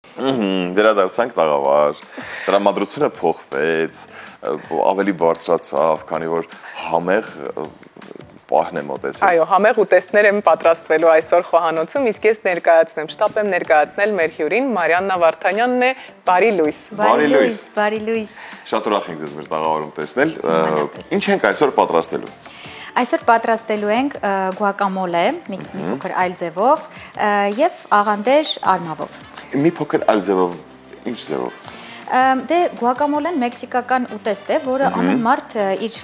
Վերադարձանք տաղավար, տրամադրությունը փոխվեց, ավելի բարձրացավ, քանի որ համեղ պահն է մոտեցել։ Այո, համեղ ուտեստներ եմ պատրաստվելու այսօր խոհանոցում, իսկ ես ներկայացնեմ, շտապ եմ ներկայացնել մեր հյուրին, Մարիաննա Վարդանյանն է, բարի լույս։ Բարի լույս։ Շատ ուրախ ենք ձեզ մեր տաղավարում տեսնել։ Ինչ ենք այսօր պատրաստելու։ Այսօր պատրաստելու ենք գուակամոլե, մի փոքր այլ ձևով եւ աղանդեր արնավով։ Մի փոքր այլ ձևով, ինչ ձևով։ Դե գուակամոլեն մեքսիկական ուտեստ է, որը ամեն մարդ իր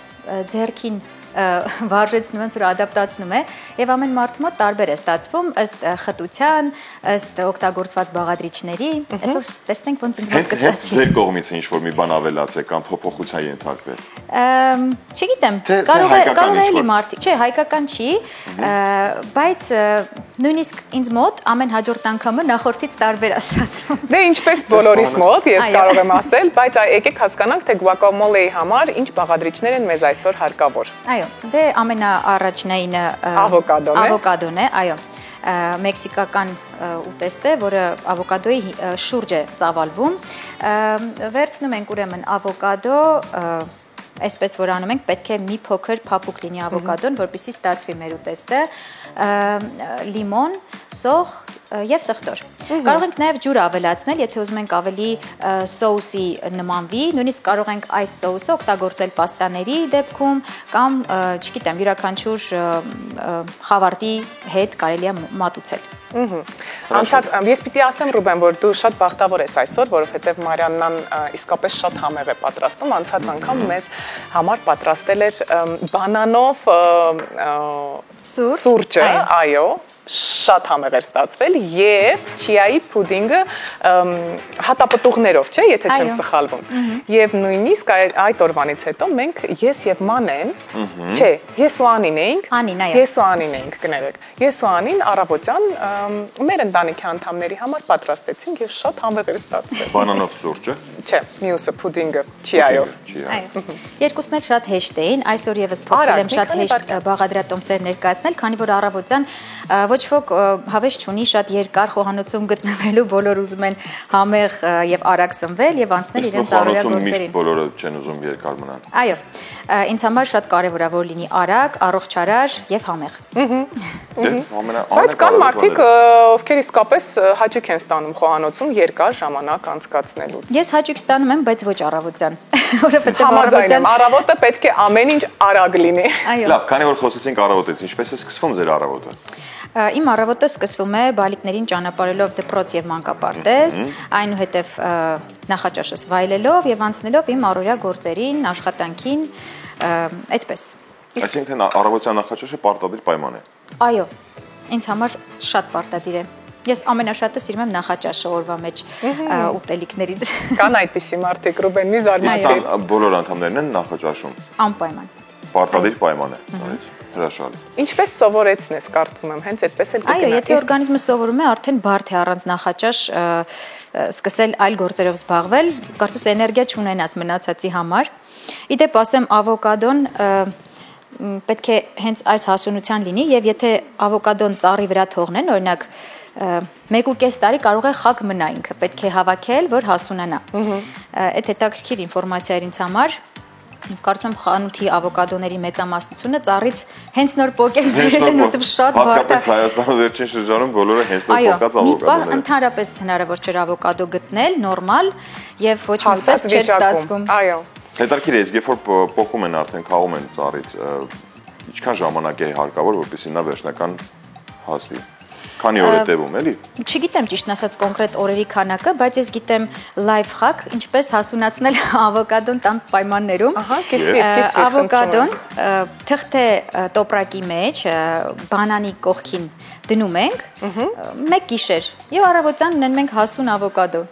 ձեռքին վարժեցնում են, որ ադապտացնում է եւ ամեն մարդ մոտ տարբեր է ստացվում ըստ խտության, ըստ օգտագործված բաղադրիչների։ Այսօր տեսնենք ոնց ինձ մոտ կստացի։ Հենց ձեր կողմից ինչ որ մի բան ավելացե կամ փոփոխության ենթարկվել։ Չգիտեմ, կարող է էլի մարդի, չէ, հայկական չի, բայց նույնիսկ ինձ մոտ ամեն հաջորդ անգամը նախորդից տարբեր է ստացվում։ Դե ինչպես բոլորիս մոտ, ես կարող եմ ասել, բայց եկեք հասկանանք, թե գուակամոլեի համար ինչ բաղադրիչներ են մեզ այսօր հարկավոր։ Այո, դե ամենաառաջնայինը ավոկադոն է, այո, մեքսիկական ուտեստ է, որը ավոկադոյի շուրջ է ծավալվում, վերցնում ենք ուրեմն ավոկադո, այսպես որ անում ենք, պետք է մի փոքր փափուկ լինի ավոկադոն, որպեսզի ստացվի մեր ուտեստը, լիմոն, սոխ եւ սխտոր։ Կարող ենք նաեւ ջուր ավելացնել, եթե ուզում ենք ավելի սոուսի նմանվի, նույնիսկ կարող ենք այս սոուսը օգտագործել պաստաների դեպքում կամ, չգիտեմ, յուրաքանչյուր խավարտի հետ կարելի է մատուցել։ Անցած ես պիտի ասեմ Ռուբեն, որ դու շատ բախտավոր ես այսօր, որովհետև Մարիաննան իսկապես շատ համեղ է պատրաստում, անցած անգամ մեզ համար պատրաստել էր բանանով սուրճը, այո, շատ համեղ էր ստացվել եւ չիայի փուդինգը հատապտուղներով, չէ, եթե չեմ սխալվում։ Եվ նույնիսկ այդ օրվանից հետո մենք ես եւ Մանեն, չէ, ես ու Անին էինք, ես ու Անին էինք կներեք։ Ես ու Անին առավոտյան մեր ընտանիքի անդամների համար պատրաստեցինք եւ շատ համեղ էր ստացվել։ Բանանով սուրճը։ Չէ, մյուսը փուդինգը չիայով։ Երկուսն էլ շատ հեշտ էին, այսօր եւս փորձել եմ շատ հեշտ բաղադրատոմսեր ներկայացնել, քանի որ առավոտյան ոչ ոք հավես չունի շատ երկար խոհանոցում գտնվելու, բոլոր ուզում են համեղ եւ արագ սնվել եւ անցնել իրենց առօրյա գործերին։ Բոլորը չեն ուզում երկար մնալ։ Այո, ինձ համար շատ կարեւոր է որ լինի արագ, առողջարար եւ համեղ։ Բայց կան մարդիկ, ովքեր իսկապես հաճույք են ստանում խոհանոցում երկար ժամանակ անցկացնելու։ Ես հաճույք ստանում եմ, բայց ոչ առավոտյան, որովհետեւ առավոտյան առավոտը պետք է ամեն ինչ արագ լինի։ Լավ, քանի որ խոսեցինք առավոտից, ինչպես է սկսվում ձեր առավոտը։ Իմ առավոտը սկսվում է բալիկներին ճանապարհելով դպրոց եւ մանկապարտեզ, այնուհետև նախաճաշս վայելելով եւ անցնելով իմ առօրյա գործերին, աշխատանքին, այդպես։ Այսինքն առավոտյան նախաճաշը պարտադիր պայման է։ Այո, ինձ համար շատ պարտադիր է։ Ես ամենաշատը սիրում եմ նախաճաշը օրվա մեջ ուտելիքներից։ Կան այդպիսի մարդիկ, Ռուբեն, մի զարմացրի։ Բոլոր անդամներն են նախաճաշում։ Անպայման։ Պարտադիր պայման է, հրաշալի։ Ինչպես սովորեցնես, կարծում եմ, հենց այդպես էլ Այո, եթե օրգանիզմը սովորում է, արդեն բարդ է առանց նախաճաշ սկսել այլ գործերով զբաղվել, կարծես էներգիա չունենաս մնացածի համար։ Իդեպ ասեմ, ավոկադոն պետք է հենց այս հասունության լինի եւ եթե ավոկադոն ծառի վրա թողնեն, օրինակ 1.5 տարի կարող է խակ մնա ինքը, պետք է հավաքել, որ հասունանա։ Այդ հետաքրքիր ինֆորմացիա էր ինձ համար։ Կարծում եմ խանութի ավոկադոների մեծամասնությունը ծառից հենց նոր պոկել բերել են, որտեղ շատ բարդ է։ Հատկապես Հայաստանում վերջին շրջանում բոլորը հենց նոր պոկած ավոկադոներ։ Այո, մի պահ են։ ընդհանրապես հնարավոր չէր ավոկադո գտնել նորմալ եւ ոչ մի ուտեստ չէր ստացվում։ Այո։ Հետաքրքիր է, երբ որ պոկում են արդեն քաղում են ծառից, ինչքան ժամանակ է հարկավոր, որպեսզի նա վերջնական հասնի։ Քանի օր է տևում, էլի։ Չգիտեմ ճիշտն ասած կոնկրետ օրերի քանակը, բայց ես գիտեմ լայֆ խակ, ինչպես հասունացնել ավոկադոն տան պայմաններում։ Ահա, կիսվիր։ Ավոկադոն թղթե տոպրակի մեջ բանանի կողքին դնում ենք, մեկ գիշեր, եւ առավոտյան ունենք մենք հասուն ավոկադո։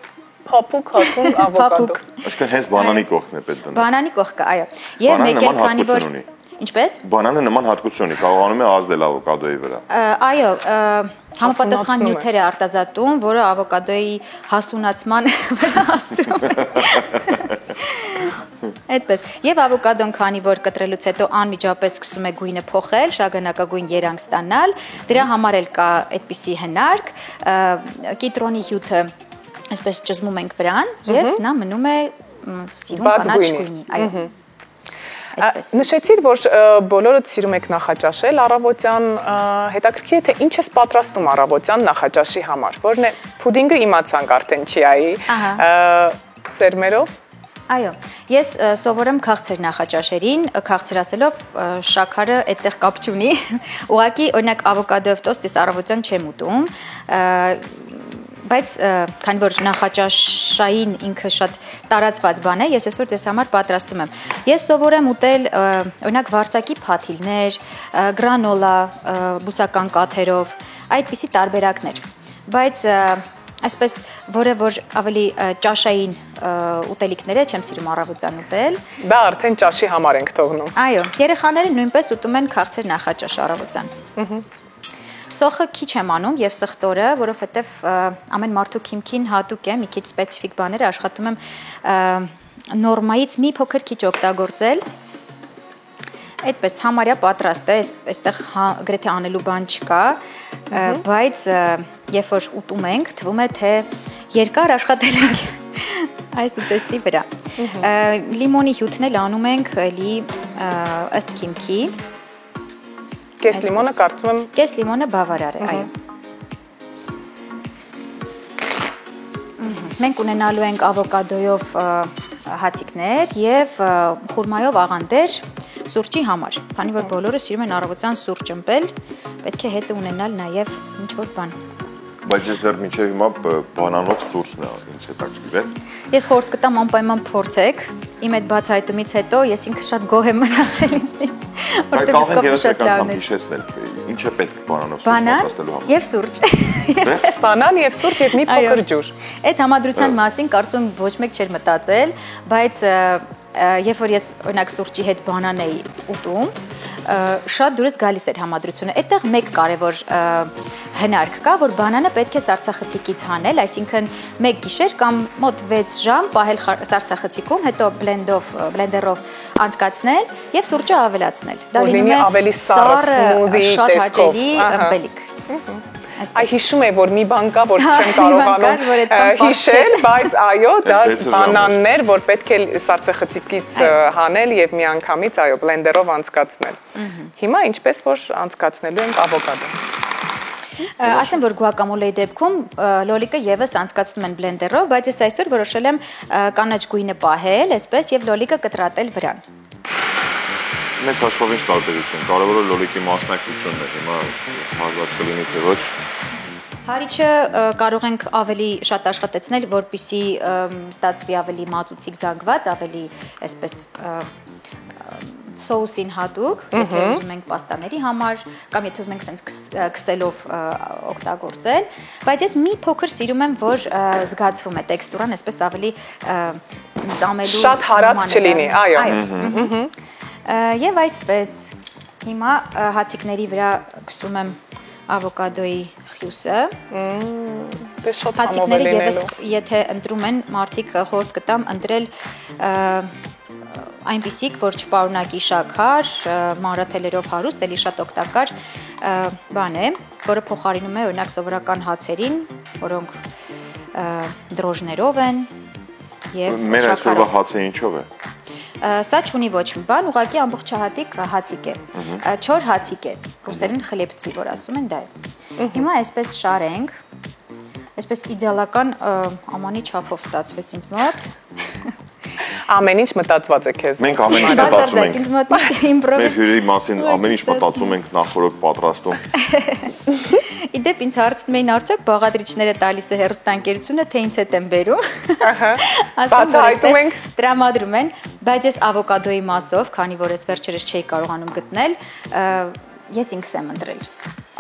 Փափուկ հասուն ավոկադո։ Այսինքն հենց բանանի կողքն է պետք դնել։ Բանանի կողքը, այո։ Եվ մեկ էլ քանի որ Ինչպես։ Բանանը նման հատկություն ունի, կարողանում է ազդել ավոկադոյի վրա։ Այո, համապատասխան նյութեր է արտազատում, որը ավոկադոյի հասունացման վրա ազդում է։ Այդպես։ Եվ ավոկադոն, քանի որ կտրելուց հետո անմիջապես սկսում է գույնը փոխել, շագանակագույն երանգ ստանալ, դրա համար էլ կա այդպիսի հնարք, կիտրոնի հյութը այսպես ճզմում ենք վրան եւ նա մնում է սիրուն կանաչ գույնի, այո։ Նշեցիր, որ բոլորդ սիրում եք նախաճաշել առավոտյան, հետաքրքիր է թե ինչ ես պատրաստում առավոտյան նախաճաշի համար, որն է փուդինգը իմացանք արդեն չիայի, սերմերով։ Այո, ես սովորեմ քաղցր նախաճաշերին, քաղցր ասելով շաքարը այդտեղ կապ չունի, ուղղակի օրինակ ավոկադոյով տոստ ես առավոտյան չեմ ուտում, բայց քանի որ նախաճաշային ինքը շատ տարածված բան է, ես այսօր ձեզ համար պատրաստում եմ։ Ես սովորեմ ուտել օրինակ վարսակի փաթիլներ, գրանոլա բուսական կաթերով, այդպիսի տարբերակներ։ Բայց այսպես որը որ ավելի ճաշային ուտելիքներ է, չեմ սիրում առավոտյան ուտել։ Դա արդեն ճաշի համար ենք թողնում։ Այո, երեխաները նույնպես ուտում են քաղցր նախաճաշ առավոտյան։ Սոխը քիչ եմ անում եւ սխտորը, որովհետեւ ամեն մարդու քիմքին հատուկ է, մի քիչ սպეციფიկ բաներ աշխատում եմ նորմայից մի փոքր քիչ օգտագործել։ Այդպես համարյա պատրաստ է, այստեղ գրեթե անելու բան չկա, բայց երբ որ ուտում ենք, թվում է թե երկար աշխատել ենք այս ուտեստի վրա։ Լիմոնի հյութն էլ անում ենք էլի ըստ քիմքի։ Կես լիմոնը կարծում եմ կես լիմոնը բավարար է, այո։ Մենք ունենալու ենք ավոկադոյով հացիկներ եւ խուրմայով աղանդեր սուրճի համար։ Քանի որ բոլորը սիրում են առավոտյան սուրճ ըմպել, պետք է հետը ունենալ նաեւ ինչ-որ բան։ Բայց ես դեռ մինչև հիմա բանանով սուրճն է ինձ հետաքրքրել։ Ես խորհուրդ կտամ անպայման փորձեք։ Իմ այդ բացահայտումից հետո ես ինքս շատ գոհ եմ մնացել ինձնից, որտեղ իսկապես շատ լավն է։ Ինչ է պետք բանանով սուրճ պատրաստելու համար։ Եվ սուրճ։ Բանան եւ սուրճ եւ մի փոքր ջուր։ Այդ համադրության մասին կարծում եմ ոչ մեկ չէր մտածել, բայց երբ որ ես օրինակ սուրճի հետ բանան էի ուտում, շատ դուրս գալիս էր համադրությունը։ Այդտեղ մեկ կարևոր հնարք կա, որ բանանը պետք է սառցախցիկից հանել, այսինքն մեկ գիշեր կամ մոտ 6 ժամ պահել սառցախցիկում, հետո բլենդերով անցկացնել եւ սուրճը ավելացնել։ Դա լինում է ավելի սառը, սմութի տեսքով։ Շատ հաճելի ըմպելիք։ Այ հիշում եմ, որ մի բան կա, որ չեմ կարողանում հիշել, բայց այո, դա բանաններ, որ պետք է սառցախցիկից հանել եւ միանգամից այո, բլենդերով անցկացնել։ Հիմա ինչպես որ անցկացնելու ենք ավոկադո։ Ասեմ, որ գուակամոլեի դեպքում լոլիկը եւս անցկացնում են բլենդերով, բայց ես այսօր որոշել եմ կանաչ գույնը պահել, այսպես եւ լոլիկը կտրատել վրան։ Մեծ հաշվով ինչ տարբերություն, կարևորը լոլիկի մասնակցությունն է, հիմա հարված կլինի թե ոչ։ Հարիչը կարող ենք ավելի շատ աշխատեցնել, որպեսզի ստացվի ավելի մածուցիկ զանգված, ավելի այսպես սոուսին հատուկ, եթե ուզում ենք պաստաների համար, կամ եթե ուզում ենք սենց քսելով օգտագործել, բայց ես մի փոքր սիրում եմ, որ զգացվում է տեքստուրան, այսպես ավելի ծամելու շատ հարած չլինի, այո։ Եվ այսպես հիմա հացիկների վրա քսում եմ ավոկադոյի խյուսը։ Հացիկները եւս եթե ընտրում են մարդիկ խորհուրդ կտամ ընտրել այնպիսիք, որ չպարունակի շաքար, մանրաթելերով հարուստ, էլի շատ օգտակար բան է, որը փոխարինում է օրինակ սովորական հացերին, որոնք դրոժներով են եւ մեր այսօրվա հացը ինչով է։ Սա չունի ոչ մի բան, ուղղակի ամբողջահատիկ հացիկ է, չոր հացիկ է, ռուսերեն խլեպցի, որ ասում են դա է։ Հիմա այսպես շարենք, այսպես իդեալական ամանի չափով ստացվեց ինձ մոտ։ Ամեն ինչ մտածված է քեզ։ Մենք ամեն ինչ մտածում ենք։ Ինձ մոտ միշտ իմպրովիզ։ Մեր հյուրերի մասին ամեն ինչ մտածում ենք նախորդ պատրաստում։ Իդեպ ինձ հարցնում էին արդյոք բաղադրիչները տալիս է հեռուստաընկերությունը, թե ինձ հետ են բերում։ Բացահայտում ենք, տրամադրում են, բայց ես ավոկադոյի մասով, քանի որ ես վերջերս չէի կարողանում գտնել, ես ինքս եմ ընտրել։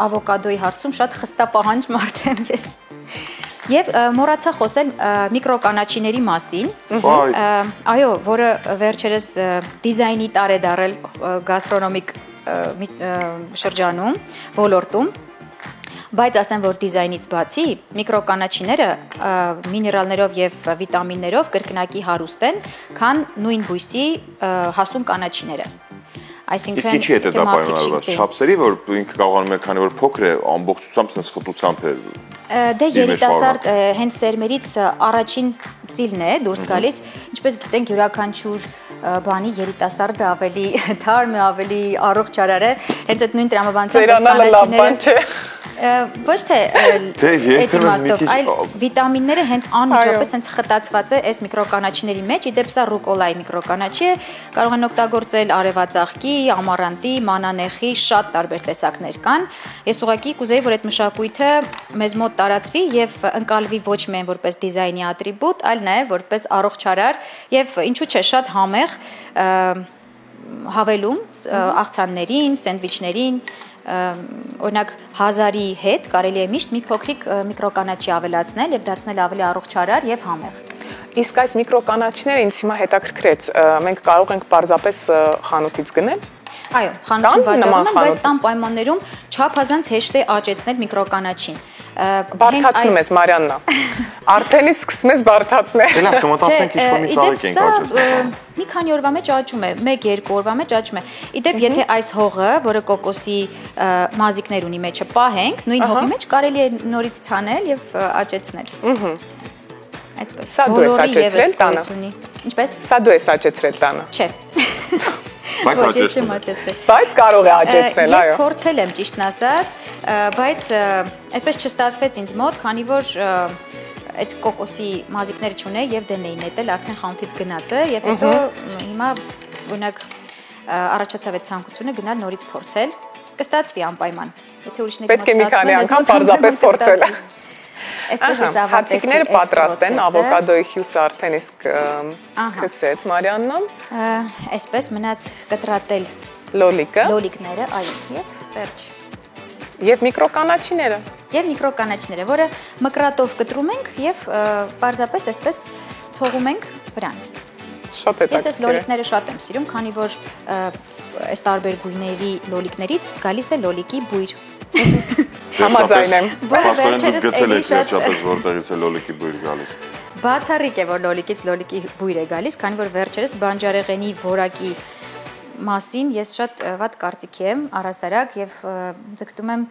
Ավոկադոյի հարցում շատ խստապահանջ մարդ եմ ես։ Եվ մոռացա խոսել միկրոկանաչիների մասին, այո, որը վերջերս դիզայնի տար է դարել գաստրոնոմիկ շրջանում, ոլորտում, բայց ասեմ, որ դիզայնից բացի միկրոկանաչիները միներալներով եւ վիտամիններով կրկնակի հարուստ են, քան նույն բույսի հասուն կանաչիները։ Իսկ ինչի հետ է դա պայմանավորված, չափսերի, որ ինքը կարողանում է, քանի որ փոքր է, ամբողջությամբ sense խտությամբ է Դե երիտասարդ հենց սերմերից առաջին ծիլն է դուրս գալիս, ինչպես գիտենք յուրաքանչյուր բանի երիտասարդը ավելի թարմ է, ավելի առողջ արար է, հենց այդ նույն տրամաբանության կանաչիները ոչ թե այդ իմաստով, այլ վիտամինները հենց անմիջապես հենց խտացված է այս միկրոկանաչիների մեջ, իդեպ սա ռուկոլայի միկրոկանաչի է, կարող են օգտագործել արևածաղկի, ամառանտի, մանանեխի, շատ տարբեր տեսակներ կան։ Ես ուղղակի կուզեի, որ այդ մշակույթը մեզ մոտ տարածվի եւ ընկալվի ոչ միայն որպես դիզայնի ատրիբուտ, այլ նաեւ որպես առողջարար եւ ինչու՞ չէ շատ համեղ հավելում աղցաններին, սենդվիչներին օրինակ 1000-ի հետ կարելի է միշտ մի փոքրիկ միկրոկանաչի ավելացնել եւ դարձնել ավելի առողջարար եւ համեղ։ Իսկ այս միկրոկանաչիները ինձ հիմա հետաքրքրեց, մենք կարող ենք պարզապես խանութից գնել։ Այո, խանութում վաճառում են, բայց տան պայմաններում չափազանց հեշտ է աճեցնել միկրոկանաչին։ Բարդացնում ես Մարիաննա։ Արդեն իսկ սկսում ես բարդացնել։ Դե լավ, կմտածենք ինչ-որ մի ծաղիկ ենք աճեցնում։ Մի քանի օրվա մեջ աճում է, 1-2 օրվա մեջ աճում է։ Իդեպ եթե այս հողը, որը կոկոսի մազիկներ ունի մեջը պահենք, նույն հողի մեջ կարելի է նորից ցանել եւ աճեցնել։ Այդպես։ Սա դու ես աճեցրել տանը։ Ինչպես։ Սա դու ես աճեցրել տանը։ Չէ։ Բայց աճեցնում է։ Բայց կարող է աճեցնել, այո։ Ես փորձել եմ ճիշտն ասած, բայց այդպես չստացվեց ինձ մոտ, քանի որ այդ կոկոսի մազիկները չունեի եւ դեն էի նետել, արդեն խանութից գնաց է եւ հետո հիմա օրինակ առաջացավ այդ ցանկությունը գնալ նորից փորձել, կստացվի անպայման։ Եթե ուրիշների մոտ ստացվում է, պետք է մի քանի անգամ պարզապես փորձել։ Այսպես է ավարտեցի։ Հացիկները պատրաստ են, ավոկադոյի հյուսը արդեն իսկ քսեց Մարիաննան։ Այսպես մնաց կտրատել լոլիկները, այո, եւ վերջ։ Եվ միկրոկանաչիները։ Եվ միկրոկանաչիները, որը մկրատով կտրում ենք եւ պարզապես այսպես ցողում ենք վրան։ Շատ հետաքրքիր։ Ես այս լոլիկները շատ եմ սիրում, քանի որ այս տարբեր գույների լոլիկներից գալիս է լոլիկի բույր։ Համաձայն եմ։ Պաստորեն դուք գցել եք վերջապես որտեղից է լոլիկի բույր գալիս։ Բացառիկ է, որ լոլիկից լոլիկի բույր է գալիս, քանի որ վերջերս բանջարեղենի որակի մասին ես շատ վատ կարծիքի եմ առհասարակ եւ ձգտում եմ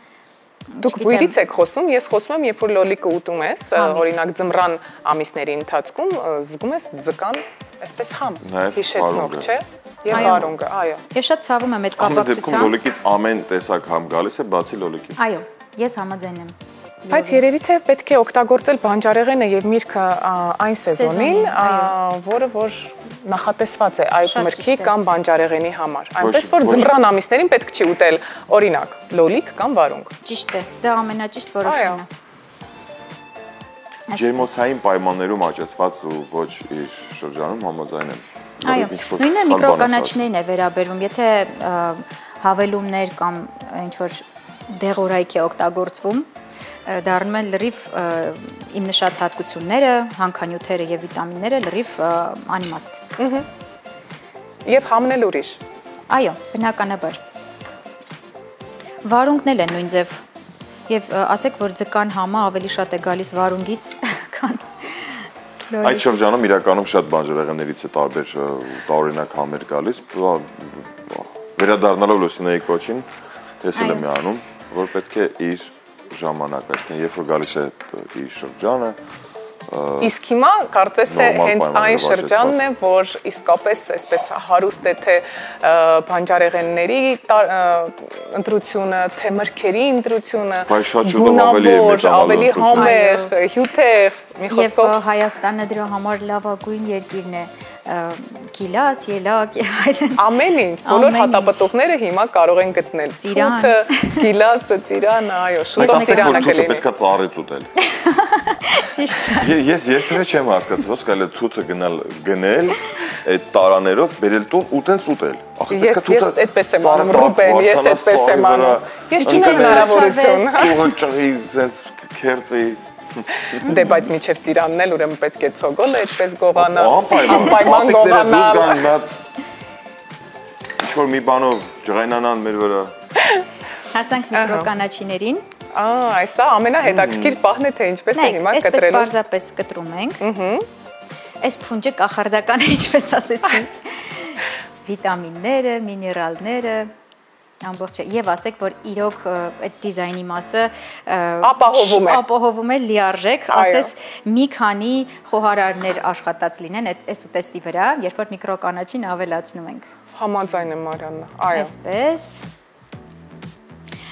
Դուք բույրից եք խոսում, ես խոսում եմ, երբ որ լոլիկը ուտում ես, օրինակ ձմռան ամիսների ընթացքում զգում ես ձկան այսպես համ, հիշեցնող, չէ՞։ Եվ արունգը, այո։ Ես շատ ցավում եմ այդ կապակցությամբ։ Լոլիկից ամեն տեսակ համ գալիս է, բացի լոլիկից։ Այո, ես համաձայն եմ։ Բայց երևի թե պետք է օգտագործել բանջարեղենը եւ միրգը այն սեզոնին, որը որ նախատեսված է այդ մրգի կամ բանջարեղենի համար։ Այնպես որ ձմռան ամիսներին պետք չի ուտել, օրինակ, լոլիկ կամ վարունգ։ Ճիշտ է, դա ամենաճիշտ որոշումն է։ Ջերմոցային պայմաններում աճեցված ու ոչ իր շրջանում համաձայն եմ։ Այո, նույնը միկրոկանաչիներին է վերաբերվում, եթե հավելումներ կամ ինչ-որ դեղորայք է օգտագործվում, դառնում են լրիվ իմ նշած հատկությունները, հանքանյութերը եւ վիտամինները լրիվ անիմաստ։ Եվ համնել ուրիշ։ Այո, բնականաբար։ Վարունգն էլ է նույն ձև։ Եվ ասեք, որ ձկան համը ավելի շատ է գալիս վարունգից, քան Այդ շրջանում իրականում շատ բանջարեղեններից է տարբեր տարօրինակ համեր գալիս, վերադառնալով Լուսինեի կոչին, տեսել եմ անում, որ պետք է իր ժամանակ, այսինքն երբ որ գալիս է իր շրջանը, Իսկ հիմա կարծես թե հենց այն շրջանն է, որ իսկապես այսպես հարուստ է թե բանջարեղենների ընտրությունը, թե մրգերի ընտրությունը, գունավոր, ավելի համեղ, հյութեղ, մի խոսքով եւ Հայաստանը դրա համար լավագույն երկիրն է, գիլաս, ելակ եւ այլն։ Ամեն ինչ, բոլոր հատապտուղները հիմա կարող են գտնել։ Թութը, գիլասը, ծիրանը, այո, շուտով ծիրանը կլինի։ Պետք է ծառից ուտել։ Ճիշտ է։ Ես երբևէ չեմ հասկացել, ոնց կարելի է թութը գնել այդ տարաներով, բերել տուն ու տենց ուտել։ Ես այդպես եմ անում, Ռուբեն, ես այդպես եմ անում։ Ես չունեմ հնարավորություն։ Ճյուղը ճղի, սենց քերծի։ Դե բայց միջև ծիրանն էլ ուրեմն պետք է ցոգոլը այդպես գողանա, անպայման գողանալ։ Ինչ-որ մի բանով ջղայնանան մեր վրա։ Հասանք միկրոկանաչիներին։ Այսա ամենահետաքրքիր պահն է, թե ինչպես է հիմա կտրելու։ Այսպես պարզապես կտրում ենք։ Այս փունջը կախարդական է, ինչպես ասեցի։ Վիտամինները, միներալները, ամբողջը եւ ասեք, որ իրոք այդ դիզայնի մասը ապահովում է լիարժեք, ասես մի քանի խոհարարներ աշխատած լինեն այս ուտեստի վրա, երբ որ միկրոկանաչին ավելացնում ենք։ Համաձայն եմ Մարիաննա, այո։ Այսպես։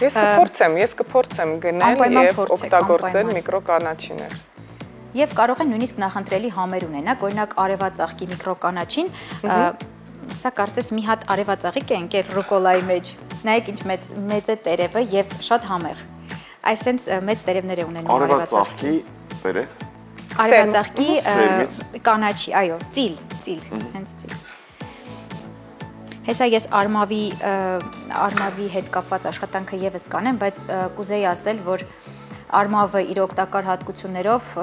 Ես կփորձեմ գնել եւ օգտագործել միկրոկանաչիներ։ Եվ կարող են նույնիսկ նախընտրելի համեր ունենալ, օրինակ արևածաղկի միկրոկանաչին, սա կարծես մի հատ արևածաղիկ է ընկել ռուկոլայի մեջ։ Նայեք ինչ մեծ է տերևը եւ շատ համեղ։ Այսինքն մեծ տերևներ է ունենում արևածաղկի տերև։ Արևածաղկի կանաչի, այո, ծիլ, հենց ծիլ։ Հեսա ես արմավի հետ կապված աշխատանքը եւս կանեմ, բայց կուզեի ասել, որ արմավը իր օգտակար հատկություններով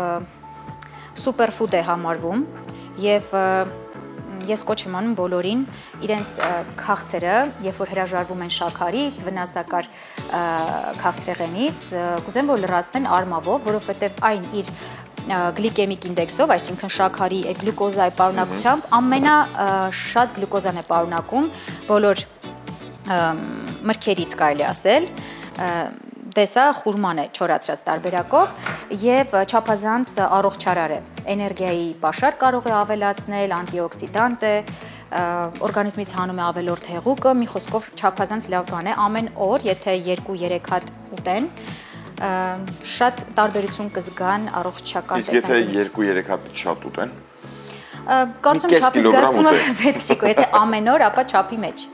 սուպերֆուդ է համարվում եւ ես կոչ եմ անում բոլորին իրենց քաղցրը, երբ որ հրաժարվում են շաքարից, վնասակար քաղցրեղենից, կուզեմ որ լրացնեն արմավով, որովհետեւ այն իր գլիկեմիկ ինդեքսով, այսինքն շաքարի գլյուկոզայի պարունակությամբ ամենաշատ գլյուկոզան է պարունակում բոլոր մրգերից կարելի ասել, դեսա խուրման է չորացրած տարբերակով եւ չափազանց առողջարար է, էներգիայի պաշար կարող է ավելացնել, անտիօքսիդանտ է, օրգանիզմից հանում է ավելորդ հեղուկը, մի խոսքով չափազանց լավ բան է, ամեն օր, եթե 2-3 հատ ուտեն, շատ տարբերություն կզգան առողջական տեսանկյունից։ Իսկ եթե 2-3 հատ շատ ուտեն, կարծում չափի զգացումը պետք չի, եթե ամեն օր, ապա չափի մեջ։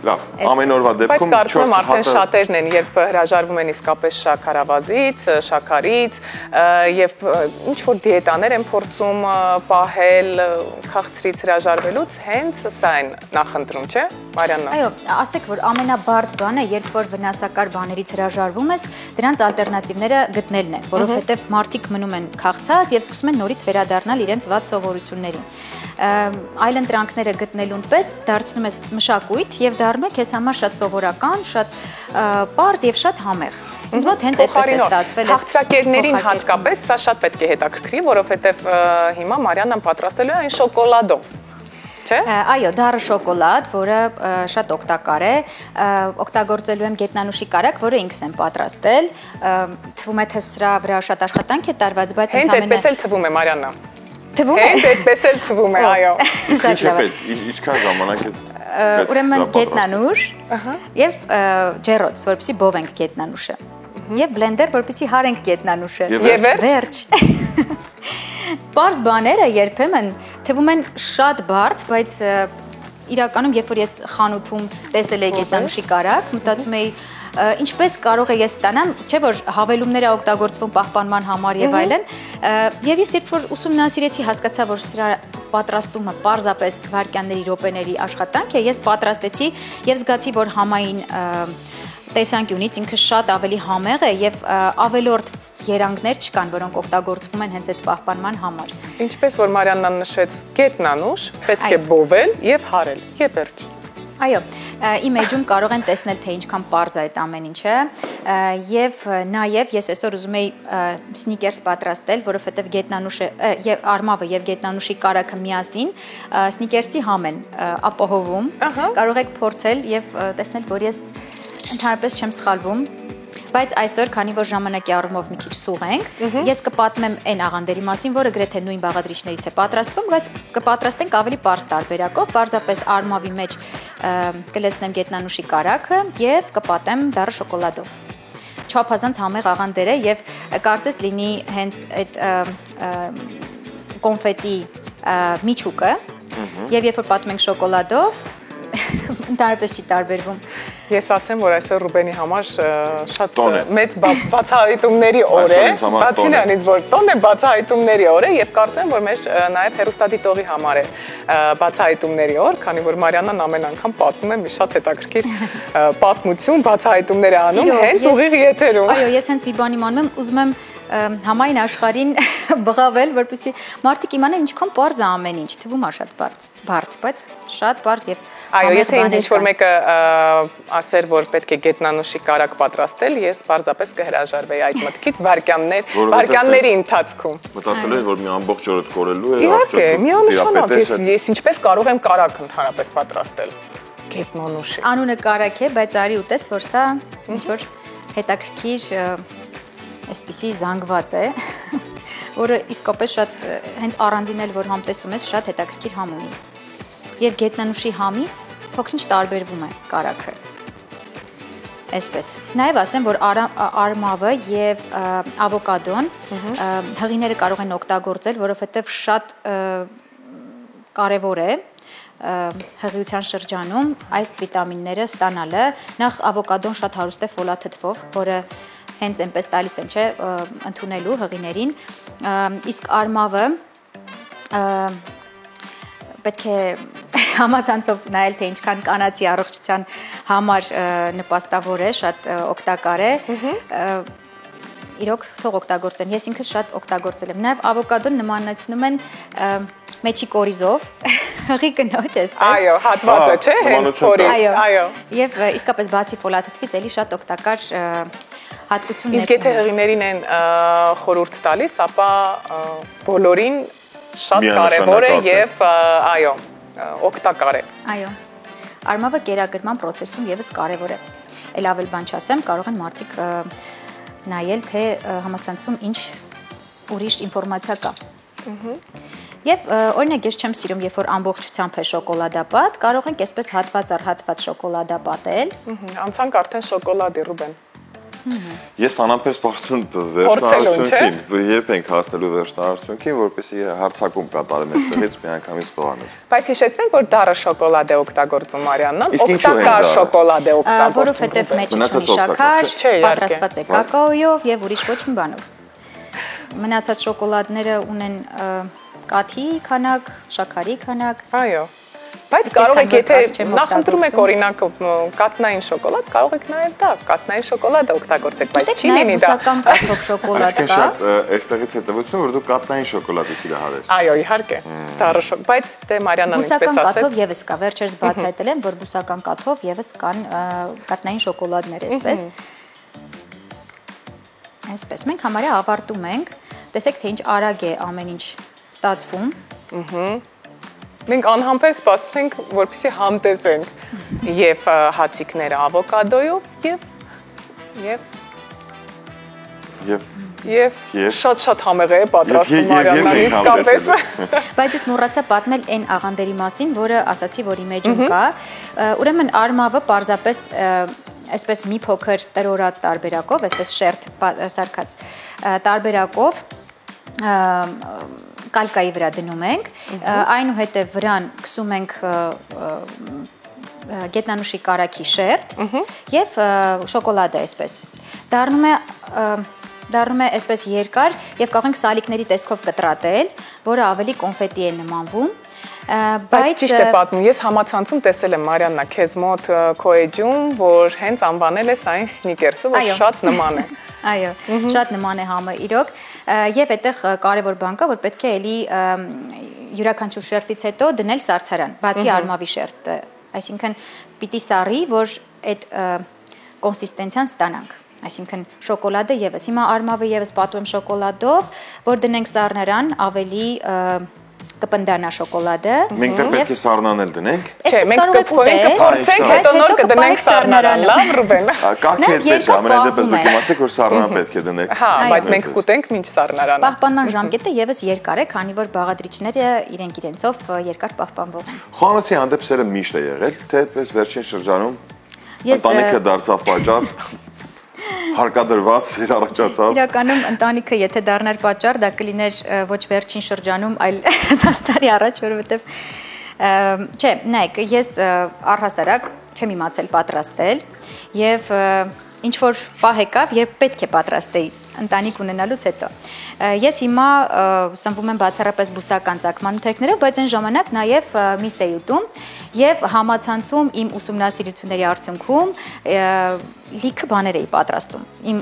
Լավ, ամեն օրվա դեպքում 4 հատ։ Բայց կարծում եմ արդեն շատերն են, երբ հրաժարվում են իսկապես շաքարավազից, շաքարից եւ ինչ որ դիետաներ են փորձում պահել քաղցրից հրաժարվելուց, հենց սա են նախընտրում, չէ՞, Մարիաննա։ Այո, ասեք, որ ամենաբարդ բանը, երբ որ վնասակար բաներից հրաժարվում ես, դրանց ալտերնատիվները գտնելն է, որովհետեւ մարդիկ մնում են քաղցած եւ սկսում են նորից վերադառնալ իրենց վատ սովորություններին։ Այլընտրանքները գտնելուն պես դարձնում ես մշակույթ եւ դառնում է քեզ համար շատ սովորական, շատ պարզ եւ շատ համեղ։ Ինձ մոտ հենց այդպես է ստացվել։ Քաղցրակերներին հատկապես սա շատ պետք է հետաքրքրի, որովհետեւ հիմա Մարիաննան պատրաստելու է այն շոկոլադով։ Չէ՞։ Այո, դառը շոկոլադ, որը շատ օգտակար է, օգտագործելու եմ գետնանուշի կարագ, որը ինքս եմ պատրաստել։ Թվում է թե սրա վրա շատ աշխատանք է տարված, բայց հենց այդպես էլ թվում է Մարիաննա։ Թվում է։ Հենց այդպես էլ թվում է, այո։ Ինչ է պետք, ինչքան ժամանակ է։ Ուրեմն գետնանուշ եւ ջեռոց, որպեսզի բովենք գետնանուշը։ Եվ բլենդեր, որպեսզի հարենք գետնանուշը։ Եվ վերջ։ Պարզ բաները երբեմն թվում են շատ բարդ, բայց իրականում երբ որ ես խանութում տեսել եի գետնանուշի կարագ, մտածում էի ինչպես կարող է ես ստանամ, չէ՞ որ հավելումներ է օգտագործվում պահպանման համար եւ այլն, եւ ես երբ որ ուսումնասիրեցի, հասկացա, որ սրա պատրաստումը պարզապես վայրկյանների րոպեների աշխատանք է, ես պատրաստեցի եւ զգացի, որ համային տեսանկյունից ինքը շատ ավելի համեղ է եւ ավելորդ երանգներ չկան, որոնք օգտագործվում են հենց այդ պահպանման համար։ Ինչպես որ Մարիաննան նշեց, գետնանուշ պետք է բովել եւ հարել, եւ վերջ։ Այո, իմ էջում կարող են տեսնել, թե ինչքան պարզ է այդ ամեն ինչը, եւ նաեւ ես այսօր ուզում եի սնիկերս պատրաստել, որովհետեւ գետնանուշը եւ արմավը եւ գետնանուշի կարագը միասին սնիկերսի համ են ապահովում։ Կարող եք փորձել եւ տեսնել, որ ես ընդհանրապես չեմ սխալվում, բայց այսօր, քանի որ ժամանակի առումով մի քիչ սուղ ենք, ես կպատմեմ այն աղանդերի մասին, որը գրեթե նույն բաղադրիչներից է պատրաստվում, բայց կպատրաստենք ավելի պարզ տարբերակով, պարզապես արմավի մեջ կլեցնեմ գետնանուշի կարագը եւ կպատեմ դառը շոկոլադով։ Չափազանց համեղ աղանդեր է եւ կարծես լինի հենց այդ կոնֆետի միջուկը եւ երբ որ պատում ենք շոկոլադով, ընդհանրապես չի տարբերվում։ Ես ասեմ, որ այսօր Ռուբենի համար շատ մեծ բացահայտումների օր է, բացի նրանից, որ տոն է բացահայտումների օր է եւ կարծեմ, որ մեր նաեւ հերոստատիտողի համար է բացահայտումների օր, քանի որ Մարիաննան ամեն անգամ պատմում է մի շատ հետաքրքիր պատմություն, բացահայտումներ է անում հենց ուղիղ եթերում։ Այո, ես հենց մի բան իմանում եմ, ուզում եմ համայն աշխարհին բղավել, որպեսզի մարդիկ իմանան ինչքան պարզ է ամեն ինչ, թվում է շատ բարդ, բայց շատ պարզ եւ այո, եթե ինձ ինչ-որ մեկը ասեր, որ պետք է գետնանուշի կարագ պատրաստել, ես պարզապես կհրաժարվեի այդ մտքից վայրկյանների ընթացքում։ Մտածել եմ, որ մի ամբողջ օր կորելու է, իհարկե, միանշանակ, ես ինչպես կարող եմ կարագ ընդհանրապես պատրաստել։ Գետնանուշի։ Անունը կարակ է, բայց արի ուտես, որ սա ինչ որ հետաքրքիր այսպիսի զանգված է, որը իսկապես շատ հենց առանձին էլ որ համտեսում ես, շատ հետաքրքիր համ ունի։ Եվ գետնանուշի համից փոքրինչ տարբերվում է կարակը։ Այսպես։ Նաև ասեմ, որ արմավը եւ ավոկադոն հղիները կարող են օգտագործել, որովհետեւ շատ կարևոր է հղիության շրջանում այս վիտամինները ստանալը։ Նախ ավոկադոն շատ հարուստ է ֆոլաթթվով, որը հենց այնպես տալիս են, չէ, ընդունելու հղիներին, իսկ արմավը պետք է համացանցով նայել, թե ինչքան կանացի առողջության համար նպաստավոր է, շատ օգտակար է, իրոք թող օգտագործեն, ես ինքս շատ օգտագործել եմ, նաև ավոկադոն նմանեցնում են մեջի կորիզով, հղի կնոջ էսպես։ Այո, հատվածը չէ, հենց կորի, այո։ Եվ իսկապես բացի ֆոլաթթվից էլի շատ օգտակար հատկություններ։ Իսկ եթե հղիներին են խորհուրդ տալիս, ապա բոլորին շատ կարևոր է եւ այո, օգտակար է։ Այո։ Արմավը կերակրման process-ում եւս կարևոր է։ Էլ ավել բան չասեմ, կարող են մարդիկ նայել, թե համացանցում ինչ ուրիշ ինֆորմացիա կա։ Եվ օրինակ ես չեմ սիրում, երբ որ ամբողջությամբ է շոկոլադապատ, կարող ենք այսպես հատված առ հատված շոկոլադապատել։ Անցանք արդեն շոկոլադի, Ռուբեն։ Ես անամպես բարդուն վերջնարարությունքին, երբ ենք հասնելու վերջնարարությունքին, որպեսզի հարցակում կատարեմ այստեղից մի անգամից տողանից։ Բայց հիշեցնենք, որ դառը շոկոլադ է օգտագործում Մարիաննան, օգտակար շոկոլադ է օգտագործում։ Որովհետև մեջը չունի շաքար, պատրաստված է կակաոյով եւ ուրիշ ոչ մի բանով։ Մնացած շոկոլադները ունեն կաթի քանակ, շաքարի քանակ։ Այո։ Բայց կարող եք, եթե նախընտրում եք օրինակ կատնային շոկոլադ, կարող եք նաև դա կատնային շոկոլադը օգտագործեք, բայց չի լինի դա։ Բուսական կաթով շոկոլադ կա։ Շատ այստեղից է տվություն, որ դու կատնային շոկոլադի սիրահար ես։ Այո, իհարկե։ Դառը բայց դե Մարիանան ինչպես ասեց։ Բուսական կաթով եւս կա, վերջերս բացահայտել են, որ բուսական կաթով եւս կան կատնային շոկոլադներ, այսպես։ Այսպես մենք համարյա ավարտում ենք, տեսեք թե ինչ արագ է ամեն ինչ ստացվում։ Մենք անհամբեր սպասում ենք, որպեսզի համտեսենք եւ հացիկները ավոկադոյով եւ շատ համեղ է պատրաստում Մարիաննան իսկապես։ Բայց ես մոռացա պատմել այն աղանդերի մասին, որը ասացի, որ իմեջում կա։ Ուրեմն արմավը պարզապես այսպես մի փոքր տրորած տարբերակով, այսպես շերտ սարքած տարբերակով կալկայի վրա դնում ենք, այնուհետև վրան կսում ենք գետնանուշի կարագի շերտ եւ շոկոլադը այսպես։ Դառնում է այսպես երկար եւ կարող ենք սալիկների տեսքով կտրատել, որը ավելի կոնֆետի է նմանվում։ Բայց ճիշտ է պատմում, ես համացանցում տեսել եմ Մարիաննա քեզ մոտ քո էջում, որ հենց անվանել ես այն սնիկերսը, որ շատ նման է։ Այո, շատ նման է համը իրոք եւ այդտեղ կարևոր բան կա, որ պետք է էլի յուրաքանչյուր շերտից հետո դնել սառցարան, բացի արմավի շերտը, այսինքն պիտի սառի, որ այդ կոնսիստենցիան ստանանք, այսինքն շոկոլադը եւս, հիմա արմավը եւս պատում եմ շոկոլադով, որ դնենք սառնարան, ավելի կպնդանա շոկոլադը։ Մենք դեռ պետք է սառնանել դնենք։ Չէ, մենք կփորձենք, հետո նոր կդնենք սառնարան, լավ Ռուբեն։ Կարգը այդպես է, ամենայն դեպս մենք իմացեք, որ սառնարան պետք է դնենք։ Հա, բայց մենք կուտենք մինչ սառնարանը։ Պահպանման ժամկետը եւս երկար է, քանի որ բաղադրիչները իրենք իրենցով երկար պահպանվող են։ Խոհանոցի հանդեպ սերը միշտ է եղել, թե այդպես վերջին շրջանում ընտանիքը դարձավ պատճառ, հարկադրված էր առաջացավ։ Իրականում ընտանիքը եթե դառնար պատճառ, դա կլիներ ոչ վերջին շրջանում, այլ 10 տարի առաջ, որովհետև չէ, նայեք, ես առհասարակ չեմ իմացել պատրաստել եւ ինչ որ պահ եկավ, երբ պետք է պատրաստեի ընտանիք ունենալուց հետո։ Ես հիմա սնվում եմ բացառապես բուսական ծագման թերքներով, բայց այն ժամանակ նաև միս էի ուտում եւ համացանցում իմ ուսումնասիրությունների արդյունքում լիքը բաներ էի պատրաստում։ Իմ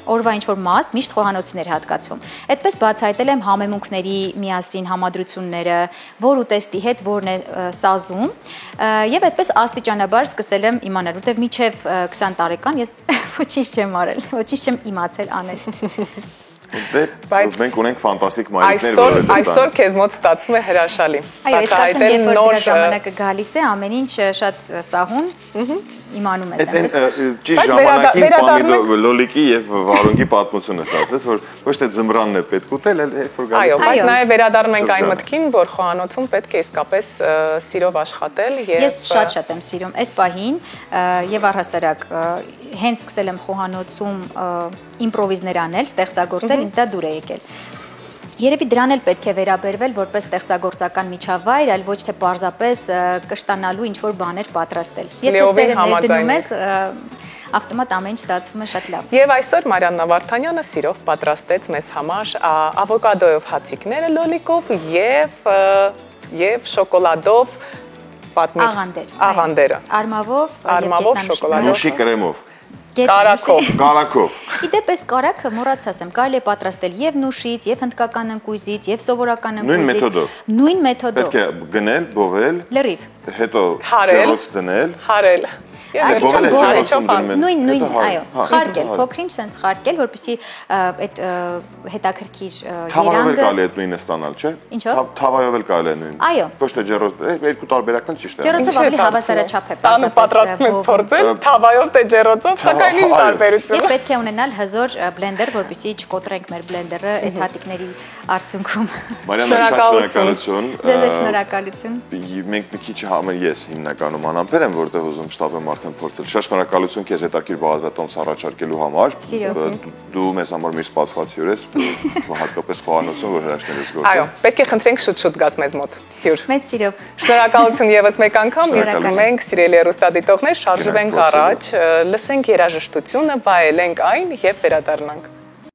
օրվա ինչ որ մաս միշտ խոհանոցներ հատկացվում։ Այդպես բացահայտել եմ համեմունքների միասին համադրությունները, որ ուտեստի հետ որն է սազում, եւ այդպես աստիճանաբար սկսել եմ իմանալ, որտեվ մինչեւ 20 տարեկան ես ոչինչ չեմ արել, ոչինչ չեմ իմացել անել։ Մենք ունենք ֆանտաստիկ մայրիկներ, որովհետեւ այսօր քեզ մոտ ստացվում է հրաշալի։ Այո, ես կարծում եմ, երբ որ ժամանակը գալիս է, ամեն ինչ շատ սահուն իմանում ես այնպես։ Ճիշտ ժամանակին պամիդոր լոլիկի եւ վարունգի պատմությունը ստացվեց, որ ոչ թե ձմռանն է պետք ուտել, այլ երբ որ գալիս է։ Այո, բայց նաեւ վերադառնում ենք այն մտքին, որ խոհանոցում պետք է իսկապես սիրով աշխատել եւ Ես շատ եմ սիրում այս պահին եւ առհասարակ հենց սկսել եմ խոհանոցում իմպրովիզներ անել, ստեղծագործել, ինձ դա դուր է եկել։ Երևի դրան էլ պետք է վերաբերվել որպես ստեղծագործական միջավայր, այլ ոչ թե պարզապես կշտանալու ինչ-որ բաներ պատրաստել։ Եթե սերը ներդնում ես, ավտոմատ ամեն ինչ ստացվում է շատ լավ։ Եւ այսօր Մարիաննա Վարդանյանը սիրով պատրաստեց մեզ համար ավոկադոյով հացիկները լոլիկով եւ շոկոլադով պատմիչ աղանդերը։ Արմավով շոկոլադով։ Նուշի կրեմով։ Կարակով։ Իդեպ այս կարակը մոռացած եմ, կարելի է պատրաստել եւ նուշից, եւ հնդկական ընկույզից, եւ սովորական ընկույզից։ Նույն մեթոդով։ Պետք է գնել, բովել, լրիվ, հետո ջեռոց դնել, հարել։ Նույն, այո, խարկել, փոքրինչ sense խարկել, որպեսզի այդ հետաքրքիր երանգը կարելի է նույնը ստանալ, չէ՞։ Ինչո՞վ։ Թավայով էլ կարելի է նույն։ Այո։ Ոչ թե ջեռոց, երկու տարբերական ճիշտ է։ Ջեռոցով ավելի հավասարաչափ է, տանը պատրաստում ես փորձել, թավայով թե ջեռոցով, սակայն ինչ տարբերություն։ Եվ պետք է ունենալ հզոր բլենդեր, որպեսզի չկոտրենք մեր բլենդերը այդ հատիկների արդյունքում։ Մարիաննա, շատ շնորհակալություն։ Ձեզ շնորհակալություն։ Մենք մի քիչ համեր ես հիմնականում անամբեր եմ, որտեղ ուզում շտաբեմ արդեն փորձել։ Շատ շնորհակալություն քեզ հետաքրքիր բաղադրատոմս առաջարկելու համար։ Դու մեզ համար մի սպասվածի ես, հատկապես խոհանոցում, որ հրաշքներս գործում։ Այո, պետք է խնդրենք շուտ գաս մեզ մոտ։ Հյուր։ Մեծ սիրով։ Շնորհակալություն եւս մեկ անգամ, իսկ մենք սիրելի հեռուստադիտողներ շարժվենք առաջ, լսենք երաժշտությունը, վայելենք այն եւ վերադառնանք։